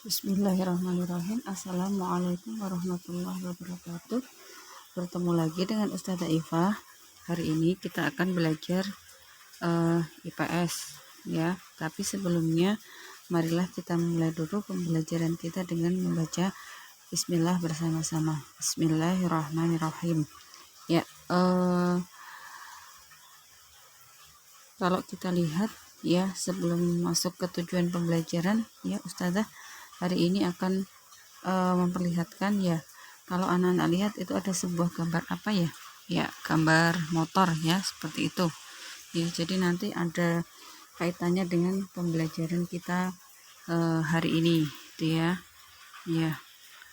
Bismillahirrahmanirrahim. Assalamualaikum warahmatullahi wabarakatuh. Bertemu lagi dengan Ustazah Iva. Hari ini kita akan belajar IPS ya. Tapi sebelumnya marilah kita mulai dulu pembelajaran kita dengan membaca Bismillah bersama-sama. Bismillahirrahmanirrahim. Ya, kalau kita lihat ya, sebelum masuk ke tujuan pembelajaran ya, Ustazah hari ini akan memperlihatkan ya, kalau anak-anak lihat itu ada sebuah gambar apa ya, gambar motor ya, seperti itu ya. Jadi nanti ada kaitannya dengan pembelajaran kita hari ini gitu ya.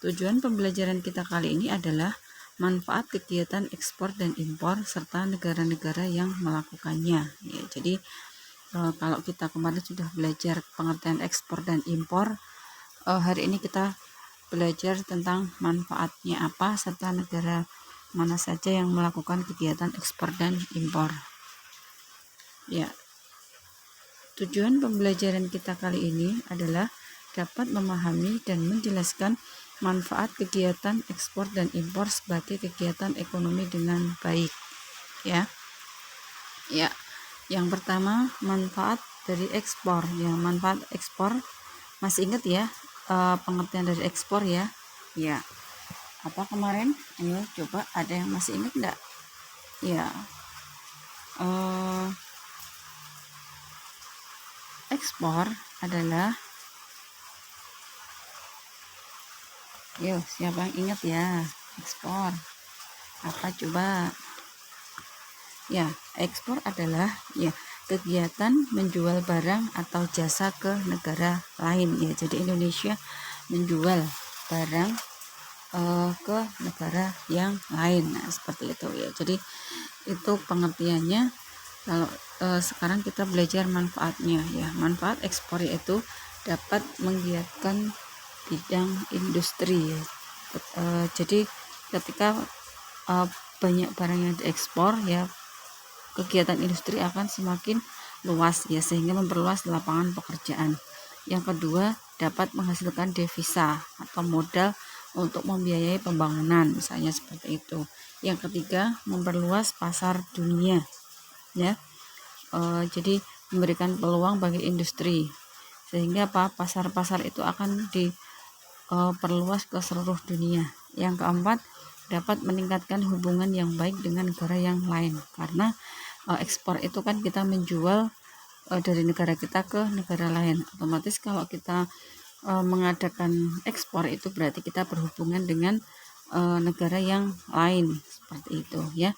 Tujuan pembelajaran kita kali ini adalah manfaat kegiatan ekspor dan impor serta negara-negara yang melakukannya ya. Jadi kalau kita kemarin sudah belajar pengertian ekspor dan impor, hari ini kita belajar tentang manfaatnya apa serta negara mana saja yang melakukan kegiatan ekspor dan impor. Ya, tujuan pembelajaran kita kali ini adalah dapat memahami dan menjelaskan manfaat kegiatan ekspor dan impor sebagai kegiatan ekonomi dengan baik. Ya, yang pertama manfaat dari ekspor. Ya, manfaat ekspor masih ingat ya pengertian dari ekspor ya. Ya, apa kemarin? Ayo coba, ada yang masih ingat enggak? Ya, ekspor adalah, yuk siapa yang ingat ya, ekspor apa coba? Ya, ekspor adalah ya kegiatan menjual barang atau jasa ke negara lain ya. Jadi Indonesia menjual barang ke negara yang lain. Nah, seperti itu ya. Jadi itu pengertiannya. Kalau sekarang kita belajar manfaatnya ya. Manfaat ekspor yaitu dapat menggiatkan bidang industri ya. Jadi ketika banyak barang yang diekspor ya, kegiatan industri akan semakin luas ya, sehingga memperluas lapangan pekerjaan. Yang kedua, dapat menghasilkan devisa atau modal untuk membiayai pembangunan, misalnya seperti itu. Yang ketiga, memperluas pasar dunia ya. Jadi memberikan peluang bagi industri, sehingga pasar-pasar itu akan diperluas ke seluruh dunia. Yang keempat, dapat meningkatkan hubungan yang baik dengan negara yang lain, karena ekspor itu kan kita menjual dari negara kita ke negara lain. Otomatis kalau kita mengadakan ekspor itu berarti kita berhubungan dengan negara yang lain, seperti itu ya.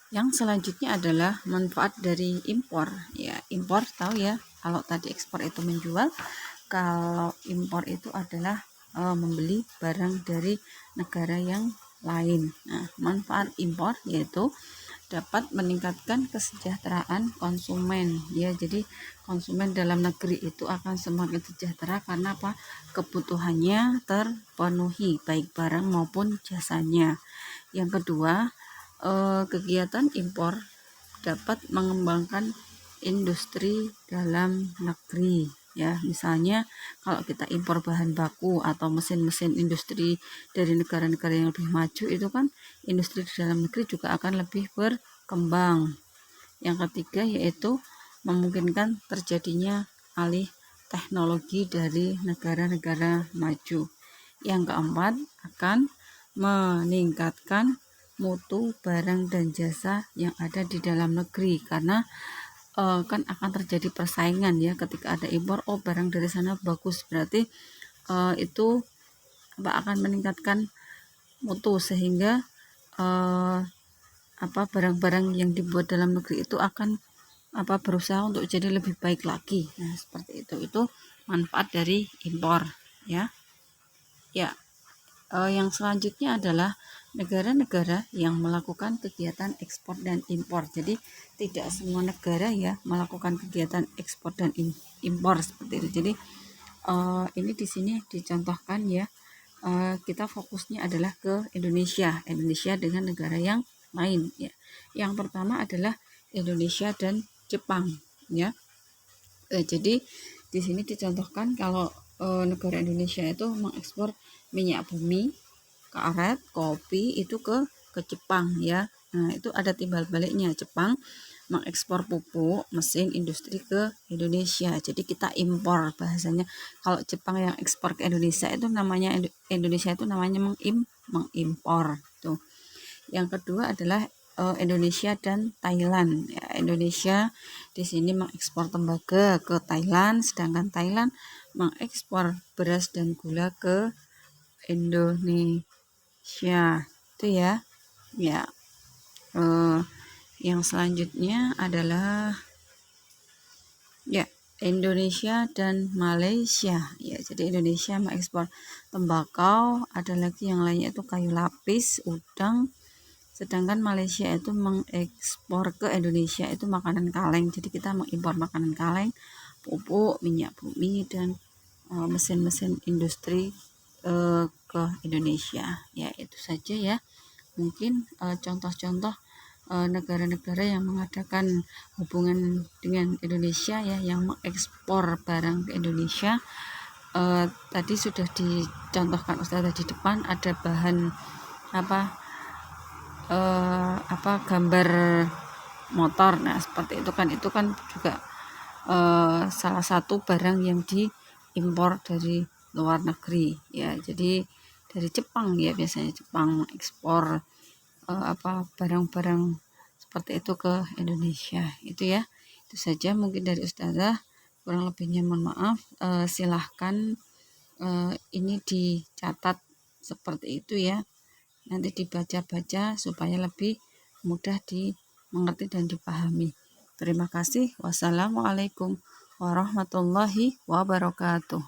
Yang selanjutnya adalah manfaat dari impor ya. Impor tahu ya, kalau tadi ekspor itu menjual, kalau impor itu adalah membeli barang dari negara yang lain. Nah, manfaat impor yaitu dapat meningkatkan kesejahteraan konsumen ya. Jadi konsumen dalam negeri itu akan semakin sejahtera karena apa? Kebutuhannya terpenuhi baik barang maupun jasanya. Yang kedua, kegiatan impor dapat mengembangkan industri dalam negeri ya. Misalnya kalau kita impor bahan baku atau mesin-mesin industri dari negara-negara yang lebih maju, itu kan industri di dalam negeri juga akan lebih berkembang. Yang ketiga yaitu memungkinkan terjadinya alih teknologi dari negara-negara maju. Yang keempat, akan meningkatkan mutu barang dan jasa yang ada di dalam negeri, karena kan akan terjadi persaingan ya ketika ada impor. Oh, barang dari sana bagus, berarti itu akan meningkatkan mutu, sehingga barang-barang yang dibuat dalam negeri itu akan berusaha untuk jadi lebih baik lagi. Nah, seperti itu manfaat dari impor ya. Yang selanjutnya adalah negara-negara yang melakukan kegiatan ekspor dan impor. Jadi tidak semua negara ya melakukan kegiatan ekspor dan impor seperti itu. Jadi ini di sini dicontohkan ya, kita fokusnya adalah ke Indonesia dengan negara yang lain ya. Yang pertama adalah Indonesia dan Jepang ya. Jadi Di sini dicontohkan kalau negara Indonesia itu mengekspor minyak bumi, karet, kopi itu ke Jepang ya. Nah, itu ada timbal baliknya. Jepang mengekspor pupuk, mesin, industri ke Indonesia. Jadi kita impor bahasanya. Kalau Jepang yang ekspor ke Indonesia itu namanya Indonesia itu namanya mengimpor. Tuh. Yang kedua adalah Indonesia dan Thailand. Ya, Indonesia di sini mengekspor tembaga ke Thailand, sedangkan Thailand mengekspor beras dan gula ke Indonesia. Itu ya. Ya. Yang selanjutnya adalah ya Indonesia dan Malaysia. Ya, jadi Indonesia mengekspor tembakau, ada lagi yang lainnya itu kayu lapis, udang. Sedangkan Malaysia itu mengekspor ke Indonesia itu makanan kaleng. Jadi kita mengimpor makanan kaleng, pupuk, minyak bumi dan mesin-mesin industri ke Indonesia. Ya, itu saja ya. Mungkin contoh-contoh negara-negara yang mengadakan hubungan dengan Indonesia ya, yang mengekspor barang ke Indonesia. Tadi sudah dicontohkan Ustazah di depan, ada bahan gambar motor. Nah, seperti itu kan juga salah satu barang yang diimpor dari luar negeri ya. Jadi dari Jepang ya, biasanya Jepang mengekspor barang-barang seperti itu ke Indonesia. Itu ya, itu saja mungkin dari Ustazah, kurang lebihnya mohon maaf. Silahkan ini dicatat seperti itu ya, nanti dibaca-baca supaya lebih mudah dimengerti dan dipahami. Terima kasih. Wassalamualaikum warahmatullahi wabarakatuh.